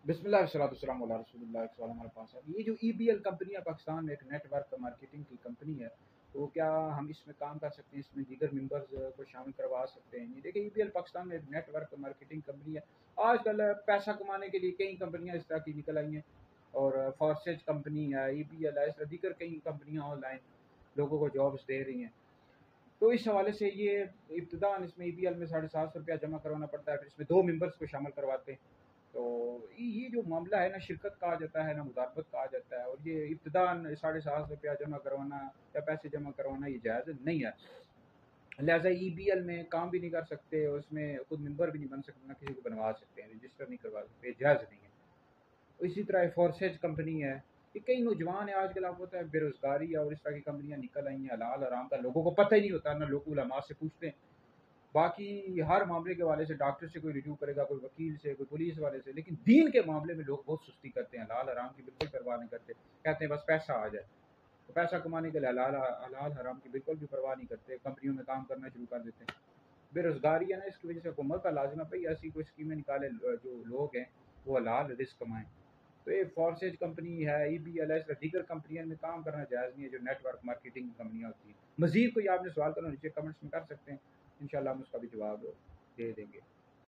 بسم اللہ والصلاۃ والسلام علی رسول اللہ۔ ایک سوال ہمارے پاس ہے، یہ جو ای بی ایل کمپنی ہے پاکستان میں ایک نیٹ ورک مارکیٹنگ کی کمپنی ہے، تو کیا ہم اس میں کام کر سکتے ہیں، اس میں دیگر ممبرز کو شامل کروا سکتے ہیں؟ یہ دیکھیں، ای بی ایل پاکستان میں ایک نیٹ ورک مارکیٹنگ کمپنی ہے۔ آج کل پیسہ کمانے کے لیے کئی کمپنیاں اس طرح کی نکل آئی ہیں، اور فورسیج کمپنی ہے، ای بی ایل ہے، اس طرح دیگر کئی کمپنیاں آن لائن لوگوں کو جابس دے رہی ہیں۔ تو اس حوالے سے یہ ابتداً اس میں ای بی ایل میں 750 روپیہ جمع کروانا پڑتا ہے، پھر اس میں 2 ممبرس کو شامل کرواتے ہیں۔ تو یہ جو معاملہ ہے، نہ شرکت کہا جاتا ہے نہ مداربت کہا جاتا ہے، اور یہ ابتداً 750 روپیہ جمع کروانا یا پیسے جمع کروانا یہ جائز نہیں ہے۔ لہٰذا ای بی ایل میں کام بھی نہیں کر سکتے، اور اس میں خود ممبر بھی نہیں بن سکتے، نہ کسی کو بنوا سکتے ہیں، رجسٹر نہیں کروا سکتے، جائز نہیں ہے۔ اسی طرح فورسیج کمپنی ہے، یہ کئی نوجوان ہیں آج کل، آپ ہوتا ہے بے روزگاری اور اس طرح کی کمپنیاں نکل آئی ہیں، حلال حرام کا لوگوں کو پتہ ہی نہیں ہوتا، نہ لوگ علماء سے پوچھتے ہیں۔ باقی ہر معاملے کے حوالے سے ڈاکٹر سے کوئی رجوع کرے گا، کوئی وکیل سے، کوئی پولیس والے سے، لیکن دین کے معاملے میں لوگ بہت سستی کرتے ہیں، حلال حرام کی بالکل پرواہ نہیں کرتے، کہتے ہیں بس پیسہ آ جائے، تو پیسہ کمانے کے لیے حلال حرام کی بالکل بھی پرواہ نہیں کرتے، کمپنیوں میں کام کرنا شروع کر دیتے ہیں۔ بے روزگاری ہے نا، اس کی وجہ سے حکومت کا لازم ہے بھائی ایسی کوئی اسکیمیں نکالے، جو لوگ ہیں وہ حلال رزق کمائیں۔ تو یہ فورسیج کمپنی ہے، ای بی ایل ہے، اس طرح دیگر کمپنیوں میں کام کرنا جائز نہیں ہے، جو نیٹ ورک مارکیٹنگ کمپنیاں ہوتی ہیں۔ مزید کوئی آپ نے سوال کرنا نیچے کمنٹس میں کر سکتے ہیں، انشاءاللہ ہم اس کا بھی جواب دے دیں گے۔